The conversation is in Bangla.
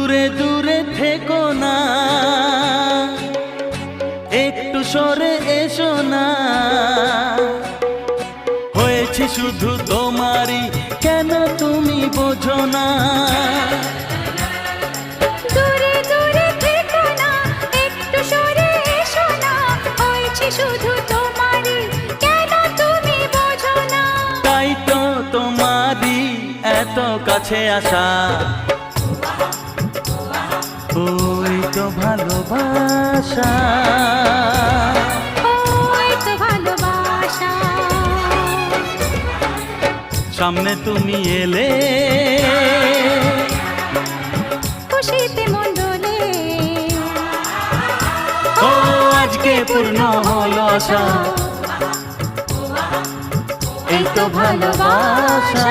দূরে দূরে থেকো না, একটু সরে এসো না। হয়েছি শুধু তোমারই, কেন তুমি বোঝো না? দূরে দূরে থেকো না, একটু সরে এসো না। হয়েছি শুধু তোমারই, কেন তুমি বোঝো না? তাই তো তোমারই এত কাছে আসা, ওই তো ভালোবাসা, ওই তো ভালোবাসা। সামনে তুমি এলে, খুশিতে মন দোলে। ও আজকে পূর্ণ হলো আশা, এই তো ভালোবাসা।